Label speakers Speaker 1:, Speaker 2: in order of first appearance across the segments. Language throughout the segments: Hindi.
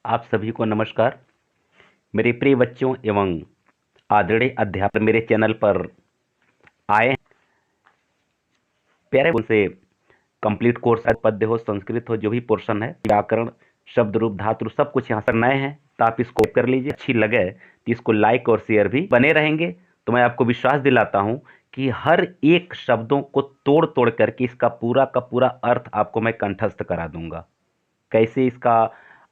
Speaker 1: आप सभी को नमस्कार। मेरे प्रिय बच्चों एवं आदरणीय अध्यापक मेरे चैनल पर आए हैं। प्यारे उनसे कंप्लीट कोर्स पद्य हो, संस्कृत हो, जो भी पोर्शन है, व्याकरण, शब्द रूप, धातु, सब कुछ यहाँ पर नए हैं तो आप इसको कर लीजिए। अच्छी लगे तो इसको लाइक और शेयर भी बने रहेंगे तो मैं आपको विश्वास दिलाता हूँ कि हर एक शब्दों को तोड़ तोड़ करके इसका पूरा का पूरा अर्थ आपको मैं कंठस्थ करा दूंगा। कैसे इसका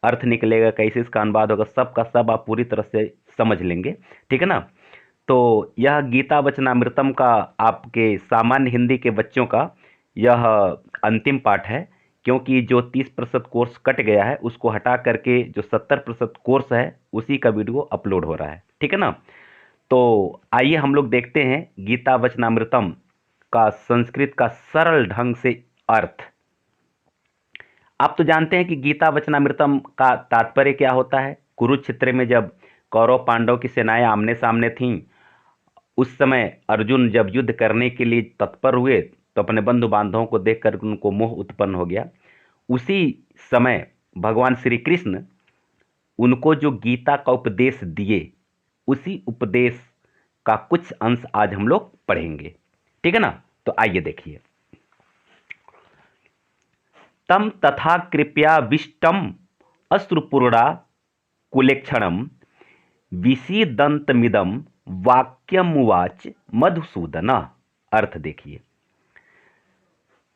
Speaker 1: अर्थ निकलेगा, कैसे इसका अनुवाद होगा, सब का सब आप पूरी तरह से समझ लेंगे। ठीक है ना। तो यह गीता वचनामृतम का आपके सामान्य हिंदी के बच्चों का यह अंतिम पाठ है, क्योंकि जो 30% कोर्स कट गया है उसको हटा करके जो 70% कोर्स है उसी का वीडियो अपलोड हो रहा है। ठीक है ना। तो आइए हम लोग देखते हैं गीता वचनामृतम का संस्कृत का सरल ढंग से अर्थ। आप तो जानते हैं कि गीता वचनामृतम का तात्पर्य क्या होता है। कुरुक्षेत्र में जब कौरव पांडव की सेनाएं आमने सामने थीं, उस समय अर्जुन जब युद्ध करने के लिए तत्पर हुए तो अपने बंधु बांधवों को देखकर उनको मोह उत्पन्न हो गया। उसी समय भगवान श्री कृष्ण उनको जो गीता का उपदेश दिए, उसी उपदेश का कुछ अंश आज हम लोग पढ़ेंगे। ठीक है ना। तो आइए देखिए। तम तथा कृपया विष्टम अश्रुपूर्णा कुलेक्षणम विषीदंतमिदम वाक्यमुवाच मधुसूदन। अर्थ देखिए।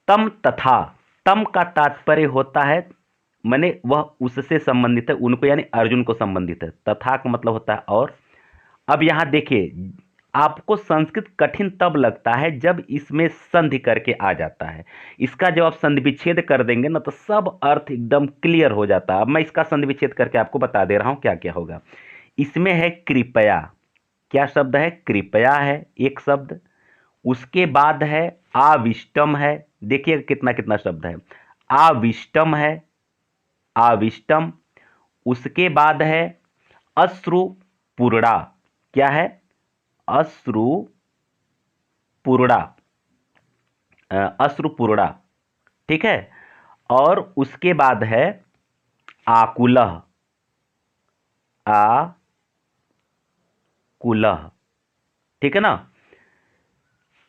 Speaker 1: तम तथा, तम का तात्पर्य होता है माने वह उससे संबंधित है, उनको यानी अर्जुन को संबंधित है। तथा का मतलब होता है और। अब यहां देखिए, आपको संस्कृत कठिन तब लगता है जब इसमें संधि करके आ जाता है। इसका जब आप संधि विच्छेद कर देंगे ना तो सब अर्थ एकदम क्लियर हो जाता है। अब मैं इसका संधि विच्छेद करके आपको बता दे रहा हूं क्या क्या होगा। इसमें है कृपया। क्या शब्द है? कृपया है एक शब्द। उसके बाद है आविष्टम है। देखिए कितना कितना शब्द है। आविष्टम है, आविष्टम। उसके बाद है अश्रुपूर्णा। क्या है? अश्रुपूर्णा, अश्रुपूर्णा। ठीक है। और उसके बाद है आकुलह, आकुलह। ठीक है ना।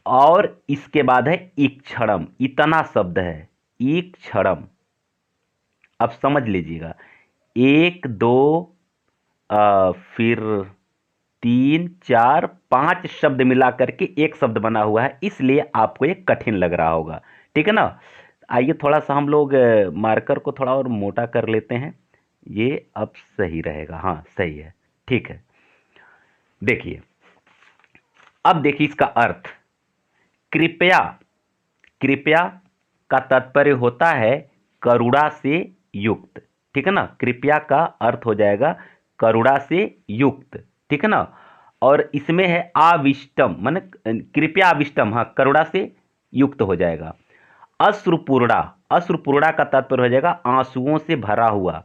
Speaker 1: और इसके बाद है ईक्षणम। इतना शब्द है ईक्षणम। अब समझ लीजिएगा, एक दो फिर तीन चार पांच शब्द मिला करके एक शब्द बना हुआ है, इसलिए आपको ये कठिन लग रहा होगा। ठीक है ना। आइए थोड़ा सा हम लोग मार्कर को थोड़ा और मोटा कर लेते हैं। ये अब सही रहेगा। हाँ सही है। ठीक है। देखिए, अब देखिए इसका अर्थ। कृपया, कृपया का तात्पर्य होता है करुणा से युक्त। ठीक है ना। कृपया का अर्थ हो जाएगा करुणा से युक्त। ठीक है ना। और इसमें है आविष्टम, माने कृपया आविष्टम, हाँ करुणा से युक्त हो जाएगा। अश्रुपूर्णा, अश्रुपूर्णा का तात्पर्य हो जाएगा आंसुओं से भरा हुआ।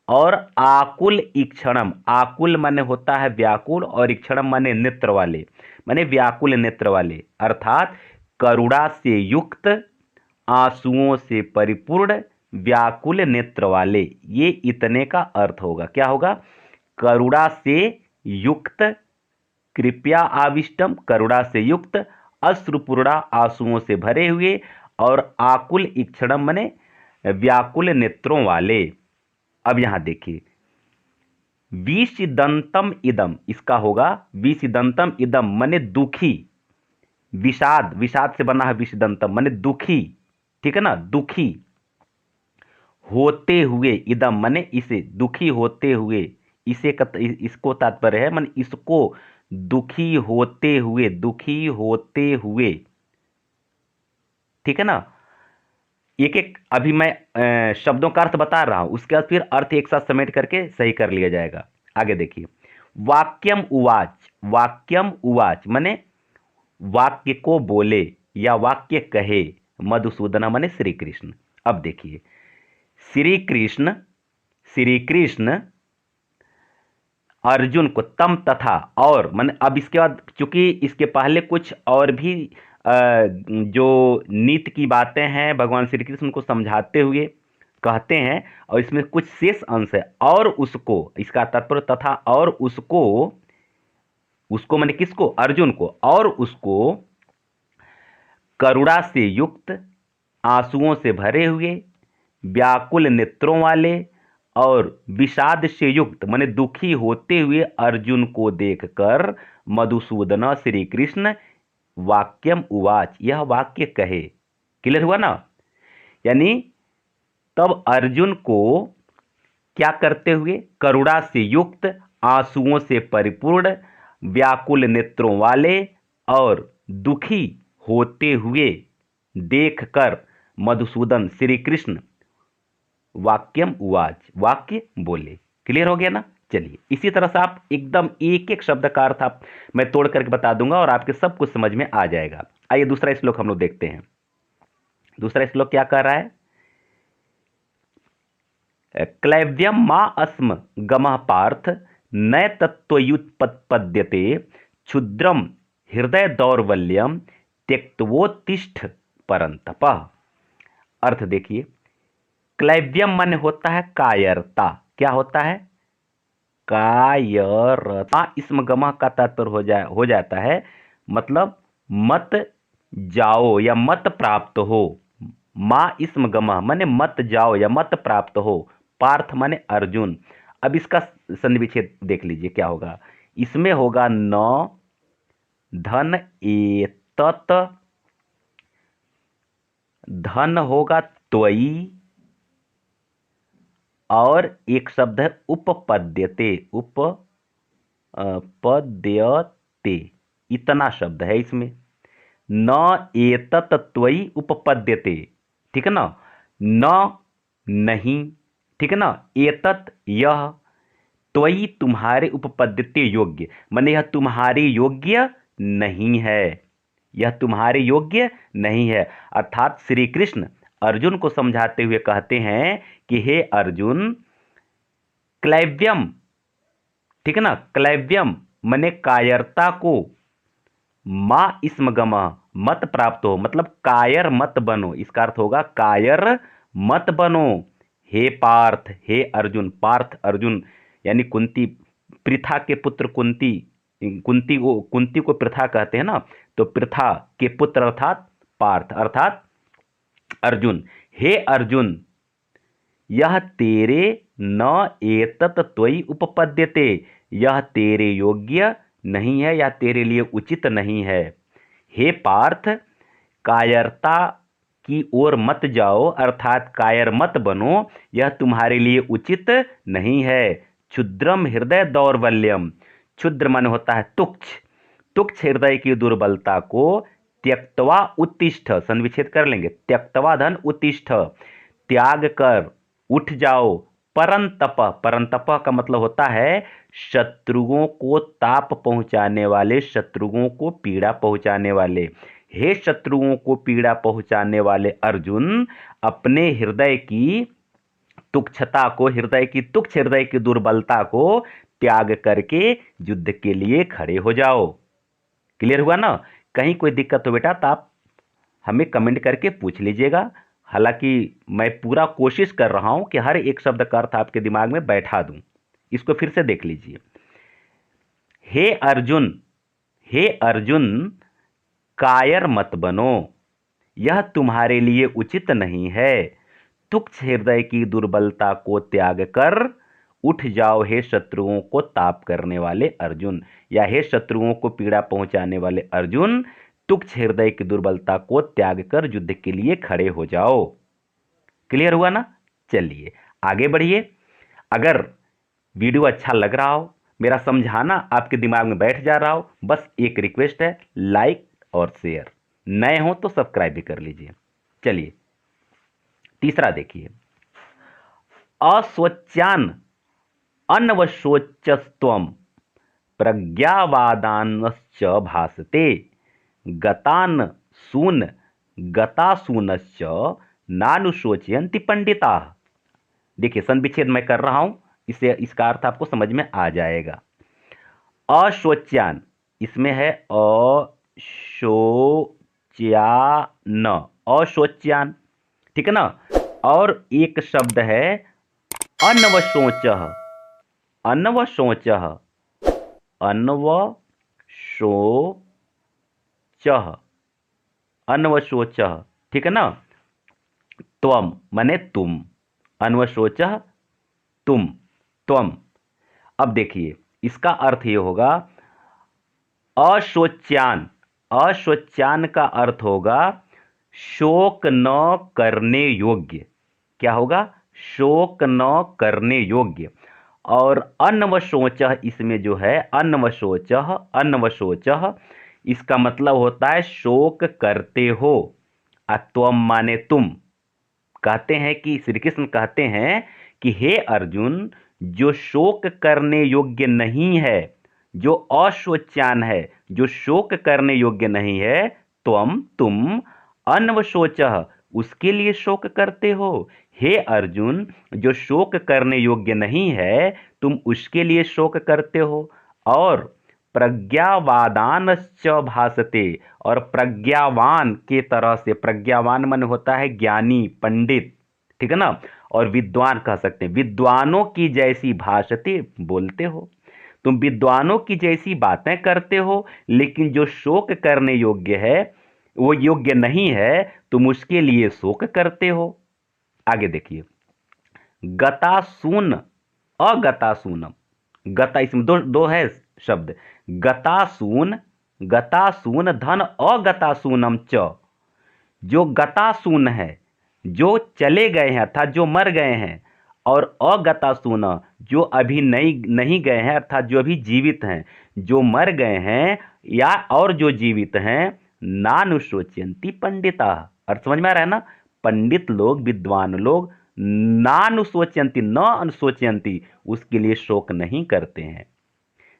Speaker 1: और आकुल ईक्षणम, आकुल माने होता है व्याकुल और ईक्षणम माने नेत्र वाले, माने व्याकुल नेत्र वाले, अर्थात करुणा से युक्त, आंसुओं से परिपूर्ण, व्याकुल नेत्र वाले। ये इतने का अर्थ होगा। क्या होगा? करुणा से युक्त, कृपया आविष्टम करुणा से युक्त, अश्रुपूर्णा आंसुओं से भरे हुए, और आकुल ईक्षणम माने व्याकुल नेत्रों वाले। अब यहां देखिए, विषिदंतम इदम, इसका होगा विषिदंतम इदम माने दुखी। विषाद, विषाद से बना है विषिदंतम माने दुखी। ठीक है ना। दुखी होते हुए, इदम माने इसे, दुखी होते हुए, इसे इसको तात्पर्य है माने इसको दुखी होते हुए, दुखी होते हुए। ठीक है ना। एक एक अभी मैं शब्दों का अर्थ बता रहा हूं, उसके बाद फिर अर्थ एक साथ समेट करके सही कर लिया जाएगा। आगे देखिए, वाक्यम उवाच, वाक्यम उवाच माने वाक्य को बोले या वाक्य कहे, मधुसूदन माने श्री कृष्ण। अब देखिए, श्री कृष्ण, श्री कृष्ण अर्जुन को तम तथा और माने, अब इसके बाद चूंकि इसके पहले कुछ और भी जो नीति की बातें हैं भगवान श्री कृष्ण को समझाते हुए, कहते हैं और इसमें कुछ शेष अंश है, और उसको, इसका तात्पर्य तथा और उसको, उसको माने किसको, अर्जुन को, और उसको करुणा से युक्त, आंसुओं से भरे हुए, व्याकुल नेत्रों वाले और विषाद से युक्त माने दुखी होते हुए अर्जुन को देखकर मधुसूदन श्री कृष्ण वाक्यम उवाच, यह वाक्य कहे। क्लियर हुआ ना? यानी तब अर्जुन को क्या करते हुए, करुणा से युक्त, आंसुओं से परिपूर्ण, व्याकुल नेत्रों वाले और दुखी होते हुए देखकर मधुसूदन श्री कृष्ण वाक्यम उवाच, वाक्य बोले। क्लियर हो गया ना? चलिए, इसी तरह से आप एकदम एक एक शब्द का अर्थ आप मैं तोड़ करके बता दूंगा और आपके सब कुछ समझ में आ जाएगा। आइए दूसरा श्लोक हम लोग देखते हैं। दूसरा श्लोक क्या कह रहा है? क्लैव्यम मा अस्म गमः पार्थ न तत्त्वयुत्पद्यते क्षुद्रम हृदय दौर्बल्यम त्यक्तवोत्तिष्ठ परंतप। अर्थ देखिए, क्लैव्यम मन होता है कायरता। क्या होता है? कायरता। इसमें गमः का तात्पर्य हो जाता है मतलब मत जाओ या मत प्राप्त हो। मां इसम गमः माने मत जाओ या मत प्राप्त हो। पार्थ माने अर्जुन। अब इसका संधि विच्छेद देख लीजिए क्या होगा। इसमें होगा न धन एतत, धन होगा त्वयि, और एक शब्द है उपपद्यते, उपपद्यते, इतना शब्द है इसमें। न एतत त्वयि उपपद्यते, ठीक है ना? न नहीं, ठीक है ना? एतत यह, त्वयि तुम्हारे, उपपद्यते योग्य, माने यह तुम्हारे योग्य नहीं है, यह तुम्हारे योग्य नहीं है। अर्थात श्री कृष्ण अर्जुन को समझाते हुए कहते हैं कि हे अर्जुन, क्लैव्यम, ठीक है ना? क्लैव्यम माने कायरता को, मां इसम गमः मत प्राप्त हो, मतलब कायर मत बनो। इसका अर्थ होगा कायर मत बनो। हे पार्थ, हे अर्जुन। पार्थ अर्जुन यानी कुंती, पृथा के पुत्र कुंती, कुंती को पृथा कहते हैं ना, तो पृथा के पुत्र अर्थात पार्थ अर्थात अर्जुन। हे अर्जुन, यह तेरे न एतत त्वयि उपपद्यते, यह तेरे योग्य नहीं है या तेरे लिए उचित नहीं है। हे पार्थ, कायरता की ओर मत जाओ, अर्थात कायर मत बनो, यह तुम्हारे लिए उचित नहीं है। क्षुद्रम हृदय दौर्बल्यम, क्षुद्र मन होता है तुच्छ, तुच्छ हृदय की दुर्बलता को त्यक्तवा उत्तिष्ठ, संविच्छेद कर लेंगे, त्यक्तवा धन उत्तिष्ठ, त्याग कर उठ जाओ। परंतप, परंतप का मतलब होता है शत्रुओं को ताप पहुंचाने वाले, शत्रुओं को पीड़ा पहुंचाने वाले। हे शत्रुओं को पीड़ा पहुंचाने वाले अर्जुन, अपने हृदय की तुच्छता को, हृदय की तुच्छ, हृदय की दुर्बलता को त्याग करके युद्ध के लिए खड़े हो जाओ। क्लियर हुआ ना? कहीं कोई दिक्कत हो बेटा तो आप हमें कमेंट करके पूछ लीजिएगा। हालांकि मैं पूरा कोशिश कर रहा हूं कि हर एक शब्द का अर्थ आपके दिमाग में बैठा दूं। इसको फिर से देख लीजिए। हे अर्जुन, हे अर्जुन, कायर मत बनो, यह तुम्हारे लिए उचित नहीं है। तुच्छ हृदय की दुर्बलता को त्याग कर उठ जाओ, हे शत्रुओं को ताप करने वाले अर्जुन, या हे शत्रुओं को पीड़ा पहुंचाने वाले अर्जुन, तुच्छ हृदय की दुर्बलता को त्याग कर युद्ध के लिए खड़े हो जाओ। क्लियर हुआ ना? चलिए आगे बढ़िए। अगर वीडियो अच्छा लग रहा हो, मेरा समझाना आपके दिमाग में बैठ जा रहा हो, बस एक रिक्वेस्ट है, लाइक और शेयर, नए हो तो सब्सक्राइब भी कर लीजिए। चलिए तीसरा देखिए, अस्वच्यान अन्वशोचस्त्वम प्रज्ञावादानश्च भासते गतान सून गतासूनश्च नानुशोचयन्ति पंडिताः। देखिए संविच्छेद मैं कर रहा हूं, इससे इसका अर्थ आपको समझ में आ जाएगा। अशोच्यान, इसमें है अशोच्यान, अशोच्यान, ठीक है ना? और एक शब्द है अन्वशोचः। अन्वशोचः, अन्वशोचः, अन्वशोचः, ठीक है ना। त्वम माने तुम, अन्वशोचः तुम, त्वम। अब देखिए इसका अर्थ ये होगा अशोच्यान। अशोच्यान का अर्थ होगा शोक न करने योग्य। क्या होगा? शोक न करने योग्य। और अन्वशोचः इसमें जो है अन्वशोचः, अन्वशोचः इसका मतलब होता है शोक करते हो। त्वम माने तुम। कहते हैं कि श्री कृष्ण कहते हैं कि हे अर्जुन, जो शोक करने योग्य नहीं है, जो अशोच्यान है, जो शोक करने योग्य नहीं है, तुम अन्वशोचः उसके लिए शोक करते हो। हे अर्जुन, जो शोक करने योग्य नहीं है तुम उसके लिए शोक करते हो। और प्रज्ञावादानश्च भासते, और प्रज्ञावान के तरह से, प्रज्ञावान मन होता है ज्ञानी, पंडित, ठीक है ना। और विद्वान कह सकते हैं, विद्वानों की जैसी भाषते बोलते हो। तुम विद्वानों की जैसी बातें करते हो, लेकिन जो शोक करने योग्य है, वो योग्य नहीं है, तुम उसके लिए शोक करते हो। आगे देखिए, गतासून, अगतासूनम। गता इसमें दो दो है शब्द, गतासून, गतासून धन अगतासूनम च। जो गतासून है, जो चले गए हैं अर्थात जो मर गए हैं, और अगतासून जो अभी नहीं नहीं गए हैं अर्थात जो अभी जीवित हैं। जो मर गए हैं या और जो जीवित हैं, नानुशोचयंती पंडिता। अर्थ समझ में आ रहा है ना। पंडित लोग, विद्वान लोग नानुशोचयंती, न अनुशोचयंती उसके लिए शोक नहीं करते हैं।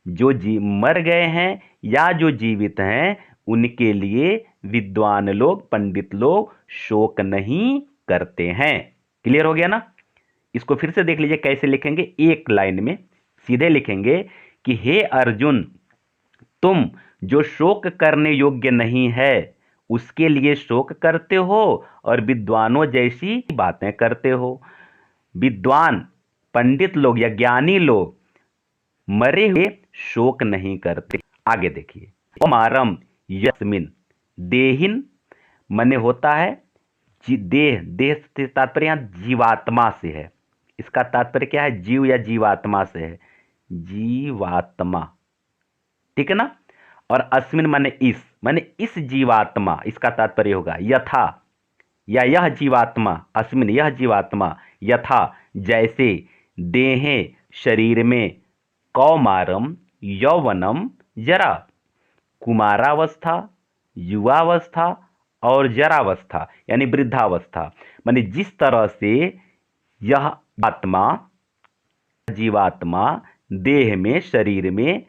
Speaker 1: जो मर गए हैं या जो जीवित हैं उनके लिए विद्वान लोग, पंडित लोग शोक नहीं करते हैं। क्लियर हो गया ना। इसको फिर से देख लीजिए कैसे लिखेंगे। एक लाइन में सीधे लिखेंगे कि हे अर्जुन, तुम जो शोक करने योग्य नहीं है उसके लिए शोक करते हो और विद्वानों जैसी बातें करते हो। विद्वान, पंडित लोग या ज्ञानी लोग मरे हुए शोक नहीं करते। आगे देखिए, मारम यस्मिन देहिन मने होता है देह। देह से तात्पर्य यहां जीवात्मा से है। इसका तात्पर्य क्या है? जीव या जीवात्मा से है, जीवात्मा, ठीक है ना। और अस्मिन माने इस जीवात्मा, इसका तात्पर्य होगा यथा, या यह जीवात्मा, अस्मिन यह जीवात्मा, यथा जैसे, देहे शरीर में, कौमारम यौवनम जरा, कुमारावस्था, युवावस्था और जरावस्था यानी वृद्धावस्था। माने जिस तरह से यह आत्मा, जीवात्मा देह में, शरीर में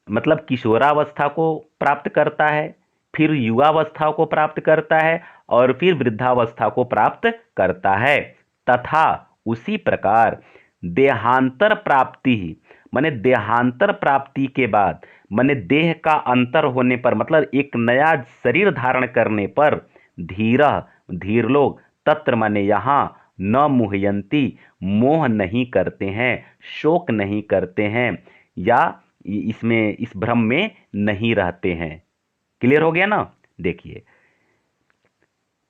Speaker 1: मतलब किशोरावस्था को प्राप्त करता है, फिर युवावस्था को प्राप्त करता है और फिर वृद्धावस्था को प्राप्त करता है, तथा उसी प्रकार देहांतर प्राप्ति ही माने देहांतर प्राप्ति के बाद, माने देह का अंतर होने पर, मतलब एक नया शरीर धारण करने पर, धीर धीर लोग तत्र माने यहाँ, न मुह्यंती मोह नहीं करते हैं, शोक नहीं करते हैं, या इसमें इस भ्रम में नहीं रहते हैं। क्लियर हो गया ना। देखिए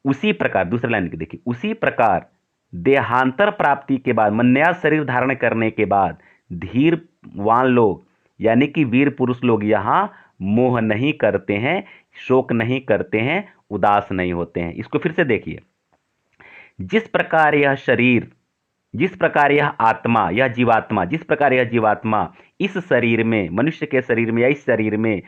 Speaker 1: उसी प्रकार दूसरे लाइन की देखिए, उसी प्रकार देहांतर प्राप्ति के बाद, मन नया शरीर धारण करने के बाद धीरवान लोग यानी कि वीर पुरुष लोग यहां मोह नहीं करते हैं, शोक नहीं करते हैं, उदास नहीं होते हैं। इसको फिर से देखिए, जिस प्रकार यह शरीर, जिस प्रकार यह आत्मा, यह जीवात्मा, जिस प्रकार यह जीवात्मा इस शरीर में, मनुष्य के शरीर में या इस शरीर में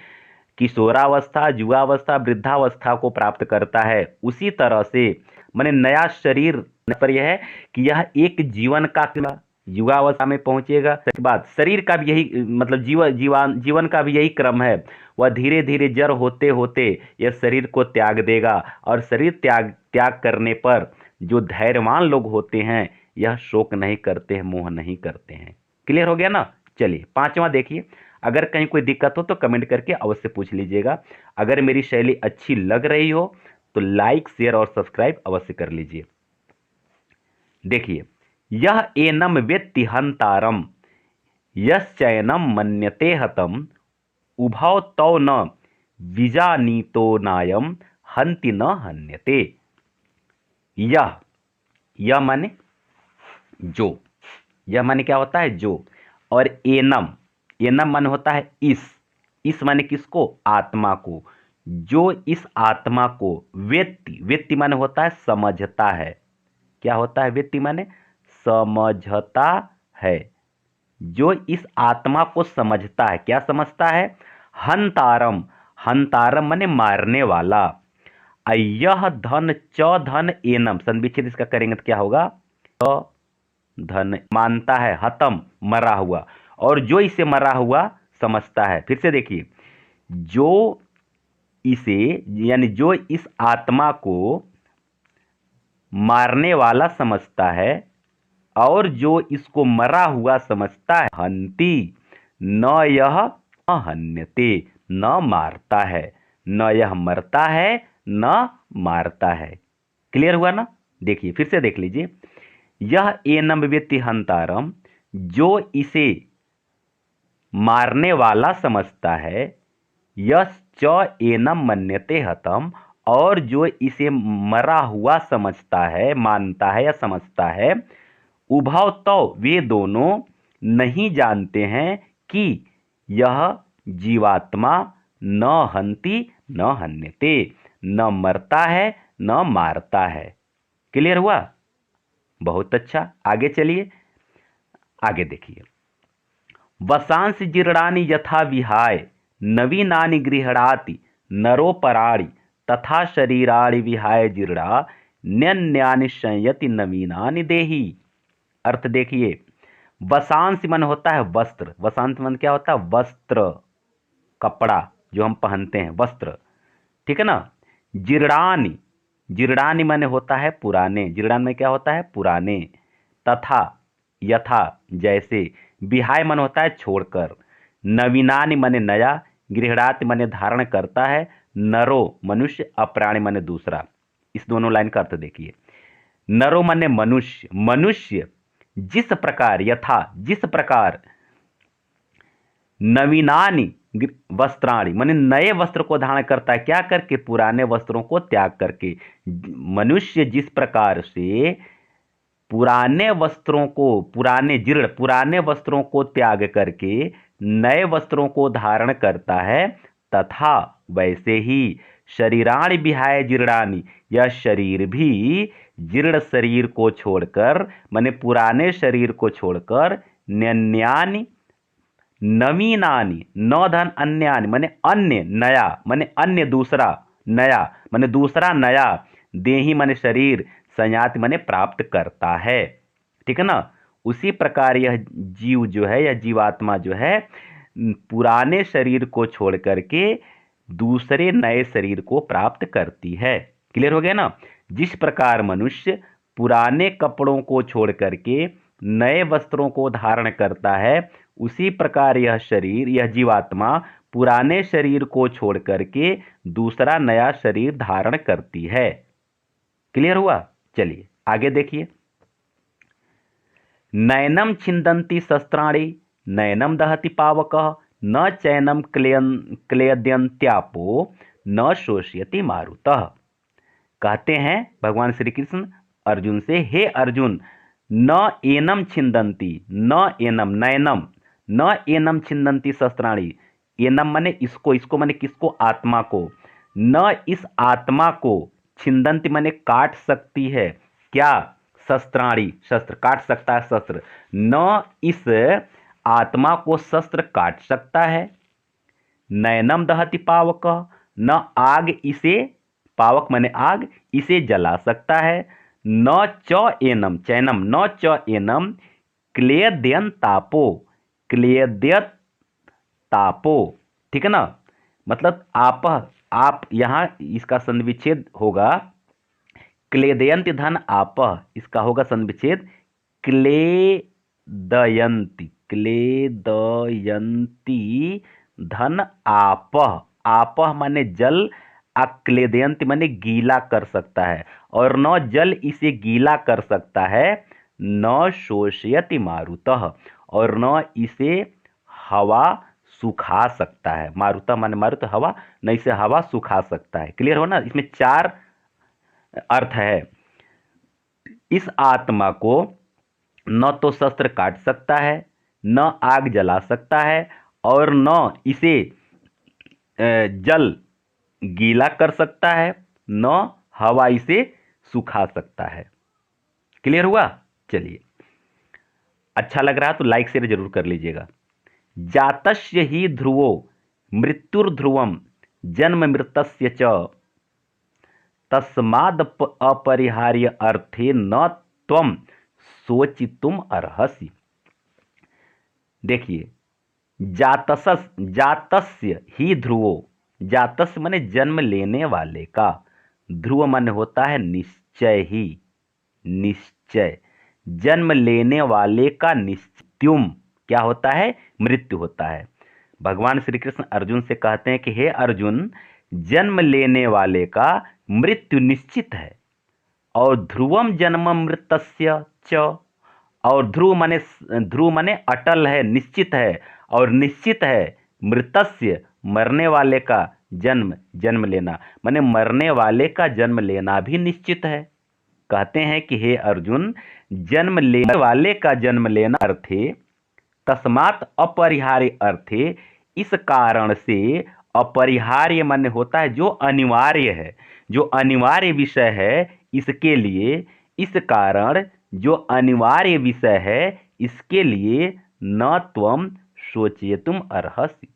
Speaker 1: किशोरावस्था, युवावस्था, वृद्धावस्था को प्राप्त करता है, उसी तरह से माने नया शरीर पर यह है कि यह एक जीवन का युवावस्था में पहुंचेगा। इसके बाद शरीर का भी यही मतलब जीवन का भी यही क्रम है। वह धीरे धीरे जड़ होते होते यह शरीर को त्याग देगा, और शरीर त्याग करने पर जो धैर्यवान लोग होते हैं यह शोक नहीं करते हैं, मोह नहीं करते हैं। क्लियर हो गया ना। चलिए पांचवा देखिए, अगर कहीं कोई दिक्कत हो तो कमेंट करके अवश्य पूछ लीजिएगा। अगर मेरी शैली अच्छी लग रही हो तो लाइक, शेयर और सब्सक्राइब अवश्य कर लीजिए। देखिए, यह एनम वेत्ति हंतारम यश्चैनम मन्यते हतम उभौ तौ न विजानीतो नायम हंति न हन्यते। यह माने जो, यह माने क्या होता है जो, और एनम, एनम माने होता है इस माने किसको, आत्मा को। जो इस आत्मा को वेत्ति, वेत्ति माने होता है समझता है। क्या होता है वेत्ति माने, समझता है। जो इस आत्मा को समझता है, क्या समझता है, हंतारम, हंतारम माने मारने वाला। यह धन च धन एनम, संविच्छेद इसका करेंगे तो क्या होगा, धन मानता है, हतम मरा हुआ, और जो इसे मरा हुआ समझता है। फिर से देखिए, जो इसे यानी जो इस आत्मा को मारने वाला समझता है और जो इसको मरा हुआ समझता है, हंति न यह न हन्यते, न मारता है, न यह मरता है न मारता है। क्लियर हुआ ना। देखिए फिर से देख लीजिए, यह एनम वेत्ति हंतारम, जो इसे मारने वाला समझता है, यश च एनम मन्यते हतम, और जो इसे मरा हुआ समझता है, मानता है या समझता है, उभौ तो वे दोनों नहीं जानते हैं कि यह जीवात्मा न हंति न हन्यते, न मरता है न मारता है। क्लियर हुआ, बहुत अच्छा। आगे चलिए, आगे देखिए, वसांस जीर्णानि यथा विहाय नवीनानि गृह्णाति नरोपराणि तथा शरीराणि विहाय जीर्णा न्यन्यानि संयति नवीनानि देहि। अर्थ देखिए, वसांस मन होता है वस्त्र, वसांस मन क्या होता है, वस्त्र, कपड़ा जो हम पहनते हैं, वस्त्र, ठीक है ना। जीर्णानि, जीर्णानि माने होता है पुराने, जीर्णान में क्या होता है, पुराने। तथा, यथा जैसे। विहाय मन होता है छोड़कर। नवीनानि माने नया। गृह्णाति माने धारण करता है। नरो मनुष्य, अप्राणी माने दूसरा। इस दोनों लाइन का अर्थ देखिए, नरो माने मनुष्य, मनुष्य जिस प्रकार, यथा जिस प्रकार, नवीनानि वस्त्राणि माने नए वस्त्र को धारण करता है, क्या करके, पुराने वस्त्रों को त्याग करके। मनुष्य जिस प्रकार से पुराने वस्त्रों को, पुराने जीर्ण पुराने वस्त्रों को त्याग करके नए वस्त्रों को धारण करता है, तथा वैसे ही शरीराणि विहाय जीर्णानि, यह शरीर भी जीर्ण शरीर को छोड़कर, माने पुराने शरीर को छोड़कर, न्यन्यानि नवीनानि, न धन अन्यानि माने अन्य, नया माने अन्य, दूसरा, नया माने दूसरा नया, देही माने शरीर, संयाति माने प्राप्त करता है, ठीक है ना। उसी प्रकार यह जीव जो है, यह जीवात्मा जो है, पुराने शरीर को छोड़ करके दूसरे नए शरीर को प्राप्त करती है। क्लियर हो गया ना। जिस प्रकार मनुष्य पुराने कपड़ों को छोड़ करके नए वस्त्रों को धारण करता है, उसी प्रकार यह शरीर, यह जीवात्मा पुराने शरीर को छोड़ करके दूसरा नया शरीर धारण करती है। क्लियर हुआ। चलिए आगे देखिए, नैनम छिंदन्ति शस्त्राणि नैनम दहति पावकः न चैनम क्लेदयन्त्यापो न शोषयति मारुतः। कहते हैं भगवान श्री कृष्ण अर्जुन से, हे अर्जुन, न एनम छिंदन्ति, न एनम, नैनम, न एनम छिंदन्ति शस्त्राणि, एनम माने इसको, इसको माने किसको, आत्मा को, न इस आत्मा को, छिंदन्ति माने काट सकती है, क्या, शस्त्राणि, शस्त्र काट सकता है, शस्त्र, न इस आत्मा को शस्त्र काट सकता है। नैनम दहति पावक, न आग इसे, पावक माने आग, इसे जला सकता है। न च एनम, चैनम, न च एनम क्लेदयन तापो, क्लेदयत तापो, ठीक है ना। मतलब आप यहां इसका संविच्छेद होगा, क्लेदयंति धन आप, इसका होगा संविच्छेद क्लेदयंति, क्लेदयंति धन आप, आप माने जल, क्लेदयंति माने गीला कर सकता है, और न जल इसे गीला कर सकता है, न शोषयति मारुतः, और न इसे हवा सुखा सकता है। मारुतः माने मारुत हवा, न इसे हवा सुखा सकता है। क्लियर हो ना, इसमें 4 अर्थ है। इस आत्मा को न तो शस्त्र काट सकता है, न आग जला सकता है, और न इसे जल गीला कर सकता है, न हवा इसे सुखा सकता है। क्लियर हुआ? चलिए, अच्छा लग रहा तो लाइक शेयर जरूर कर लीजिएगा। जातस्य ही ध्रुवो मृत्युर्ध्रुवम जन्म मृतस्य च तस्माद अपरिहार्य अर्थे न त्वम सोचितुम अर्हसि। देखिए, जातस्य ही ध्रुवो, जातस्य माने जन्म लेने वाले का, ध्रुव माने होता है निश्चय ही, निश्चय, जन्म लेने वाले का निश्चयम क्या होता है? मृत्यु होता है। भगवान श्री कृष्ण अर्जुन से कहते हैं कि हे अर्जुन, जन्म लेने वाले का मृत्यु निश्चित है। और ध्रुवम जन्म मृतस्य च, और ध्रुव माने अटल है, निश्चित है, और निश्चित है मृतस्य मरने वाले का जन्म लेना, माने मरने वाले का जन्म लेना भी निश्चित है। कहते हैं कि हे अर्जुन, जन्म लेने वाले का जन्म लेना अर्थे तस्मात् अपरिहार्य अर्थे, इस कारण से, अपरिहार्य माने होता है जो अनिवार्य है, जो अनिवार्य विषय है इसके लिए, इस कारण जो अनिवार्य विषय है इसके लिए न त्वम सोचेतुम अर्हसि,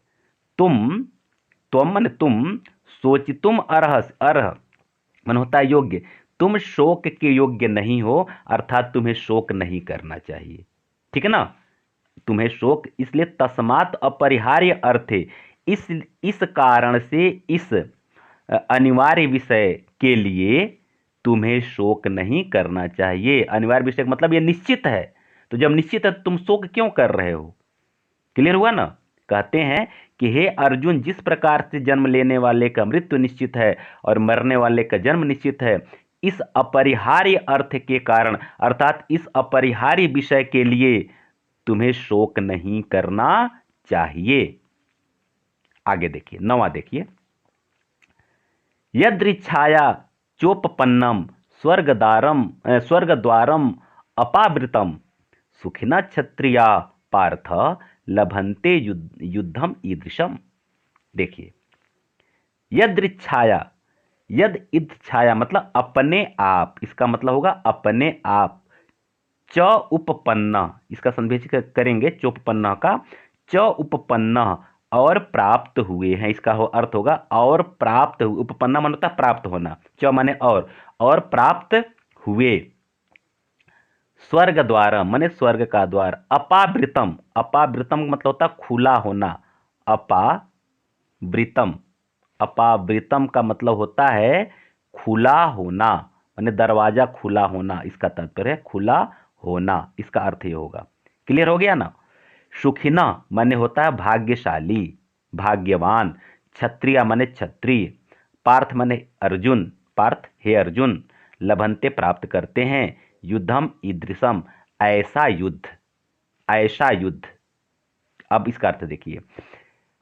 Speaker 1: त्वम माने तुम, सोचितुम अर्हसि, अर्ह मन होता है योग्य, तुम शोक के योग्य नहीं हो, अर्थात तुम्हें शोक नहीं करना चाहिए। ठीक है ना, तुम्हें शोक, इसलिए तस्मात् अपरिहार्य अर्थ है, इस कारण से, इस अनिवार्य विषय के लिए तुम्हें शोक नहीं करना चाहिए। अनिवार्य विषय का मतलब ये निश्चित है, तो जब निश्चित है तुम शोक क्यों कर रहे हो? क्लियर हुआ ना? कहते हैं कि हे अर्जुन, जिस प्रकार से जन्म लेने वाले का मृत्यु निश्चित है और मरने वाले का जन्म निश्चित है, इस अपरिहार्य अर्थ के कारण, अर्थात इस अपरिहार्य विषय के लिए तुम्हें शोक नहीं करना चाहिए। आगे देखिए, 9वां देखिए, यदृच्छाया चोपपन्नम स्वर्गद्वारम अपावृतम सुखिना क्षत्रिया पार्थ लभन्ते युद्धम ईदृशम। देखिए, यदृच्छाया, यद इच्छाया मतलब अपने आप, इसका मतलब होगा अपने आप। च उपपन्न, इसका संवेदी करेंगे चोपपन्न का, च उपपन्न और प्राप्त हुए हैं, इसका अर्थ होगा और प्राप्त हुए। उपपन्न माने होता प्राप्त होना, च माने और प्राप्त हुए। स्वर्ग द्वार माने स्वर्ग का द्वार, अपावृतम, अपावृतम मतलब होता खुला होना, अपावृतम, अपावृतम का मतलब होता है खुला होना, माने दरवाजा खुला होना, इसका तात्पर्य है खुला होना, इसका अर्थ ये होगा। क्लियर हो गया ना? सुखिना माने होता है भाग्यशाली, भाग्यवान। क्षत्रिय माने क्षत्रिय। पार्थ माने अर्जुन, पार्थ हे अर्जुन। लभन्ते प्राप्त करते हैं, युद्धम ईदृशम ऐसा युद्ध, ऐसा युद्ध। अब इसका अर्थ देखिए,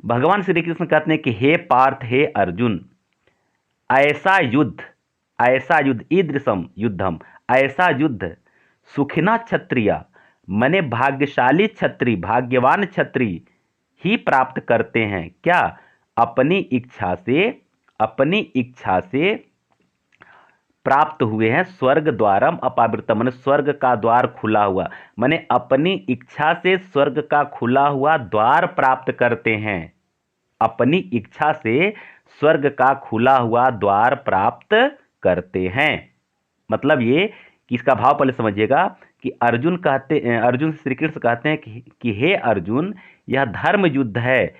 Speaker 1: भगवान श्री कृष्ण कहते हैं कि हे पार्थ हे अर्जुन, ऐसा युद्ध, ऐसा युद्ध, ईदृशम युद्धम ऐसा युद्ध, सुखिना क्षत्रिय मने भाग्यशाली क्षत्रिय, भाग्यवान क्षत्रिय ही प्राप्त करते हैं। क्या? अपनी इच्छा से, अपनी इच्छा से प्राप्त हुए हैं। स्वर्ग द्वारम अपावृतम माने स्वर्ग का द्वार खुला हुआ, माने अपनी इच्छा से स्वर्ग का खुला हुआ द्वार प्राप्त करते हैं। अपनी इच्छा से स्वर्ग का खुला हुआ द्वार प्राप्त करते हैं। मतलब ये कि इसका भाव पहले समझिएगा कि अर्जुन से श्री कृष्ण कहते हैं कि हे अर्जुन, यह धर्म युद्ध है।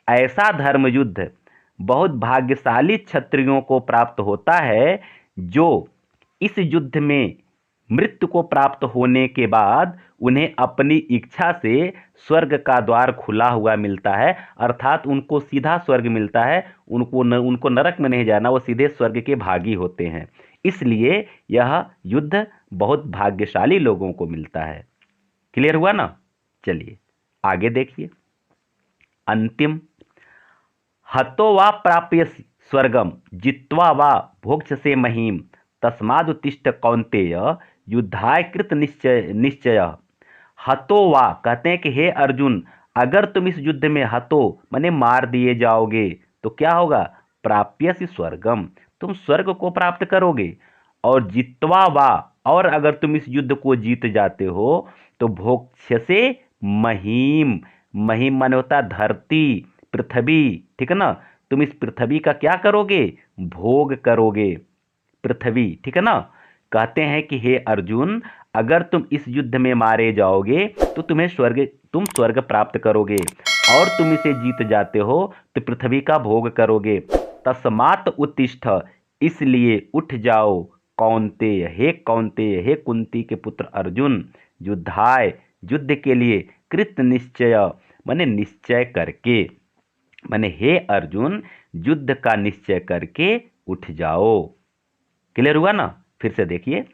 Speaker 1: ऐसा धर्म युद्ध बहुत भाग्यशाली क्षत्रियों को प्राप्त होता है, जो इस युद्ध में मृत्यु को प्राप्त होने के बाद उन्हें अपनी इच्छा से स्वर्ग का द्वार खुला हुआ मिलता है, अर्थात उनको सीधा स्वर्ग मिलता है। उनको नरक में नहीं जाना, वो सीधे स्वर्ग के भागी होते हैं। इसलिए यह युद्ध बहुत भाग्यशाली लोगों को मिलता है। क्लियर हुआ ना? चलिए आगे देखिए। अंतिम, हतो वा प्राप्यसि स्वर्गम जित्वा वा भोक्ष्यसे महीम तस्मादुत्तिष्ठ कौन्तेय युद्धाय कृत निश्चय। हतो वा कहते हैं कि हे अर्जुन, अगर तुम इस युद्ध में हतो माने मार दिए जाओगे तो क्या होगा? प्राप्यसि स्वर्गम, तुम स्वर्ग को प्राप्त करोगे। और जित्वा वा, और अगर तुम इस युद्ध को जीत जाते हो तो भोक्ष्यसे महीम, महीम माने होता है धरती, पृथ्वी, ठीक है ना? तुम इस पृथ्वी का क्या करोगे? भोग करोगे, पृथ्वी, ठीक है ना? कहते हैं कि हे अर्जुन, अगर तुम इस युद्ध में मारे जाओगे तो तुम स्वर्ग प्राप्त करोगे, और तुम इसे जीत जाते हो तो पृथ्वी का भोग करोगे। तस्मात् उत्तिष्ठ, इसलिए उठ जाओ, कौन्तेय, हे कौन्तेय, हे कुंती के पुत्र अर्जुन, युद्धाय, युद्ध के लिए, कृत निश्चय माने निश्चय करके, माने हे अर्जुन युद्ध का निश्चय करके उठ जाओ। क्लियर हुआ ना? फिर से देखिए,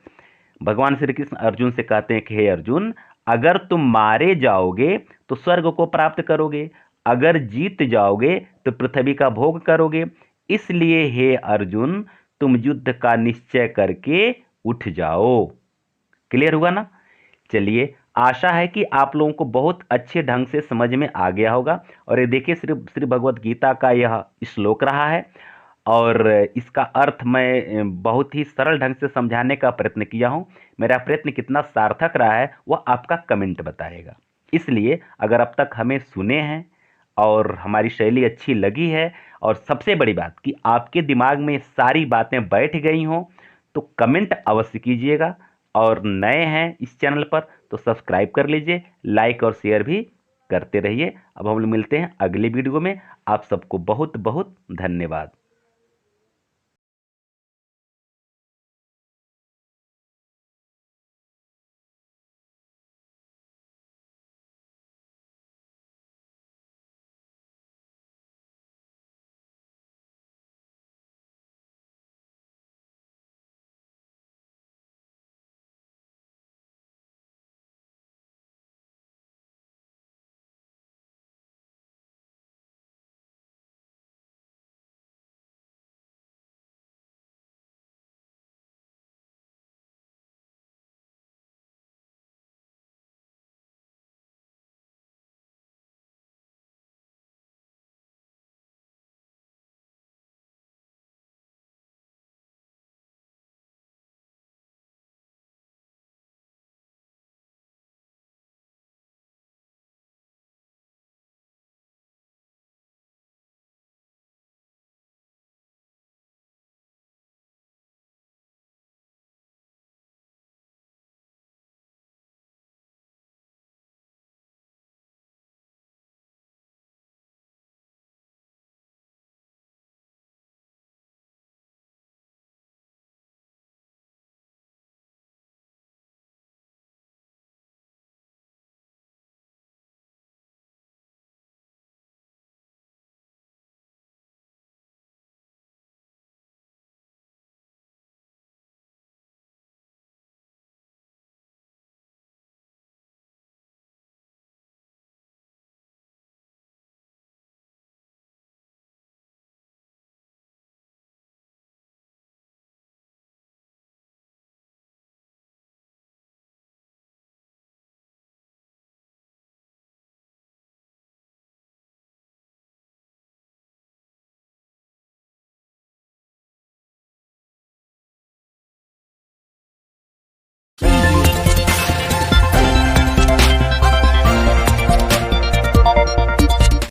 Speaker 1: भगवान श्री कृष्ण अर्जुन से कहते हैं कि हे अर्जुन, अगर तुम मारे जाओगे तो स्वर्ग को प्राप्त करोगे, अगर जीत जाओगे तो पृथ्वी का भोग करोगे, इसलिए हे अर्जुन तुम युद्ध का निश्चय करके उठ जाओ। क्लियर हुआ ना? चलिए, आशा है कि आप लोगों को बहुत अच्छे ढंग से समझ में आ गया होगा। और ये देखिए, श्री भगवत गीता का यह श्लोक रहा है, और इसका अर्थ मैं बहुत ही सरल ढंग से समझाने का प्रयत्न किया हूँ। मेरा प्रयत्न कितना सार्थक रहा है वह आपका कमेंट बताएगा। इसलिए अगर अब तक हमें सुने हैं और हमारी शैली अच्छी लगी है, और सबसे बड़ी बात कि आपके दिमाग में सारी बातें बैठ गई हों, तो कमेंट अवश्य कीजिएगा। और नए हैं इस चैनल पर तो सब्सक्राइब कर लीजिए, लाइक और शेयर भी करते रहिए। अब हम लोग मिलते हैं अगली वीडियो में। आप सबको बहुत बहुत धन्यवाद।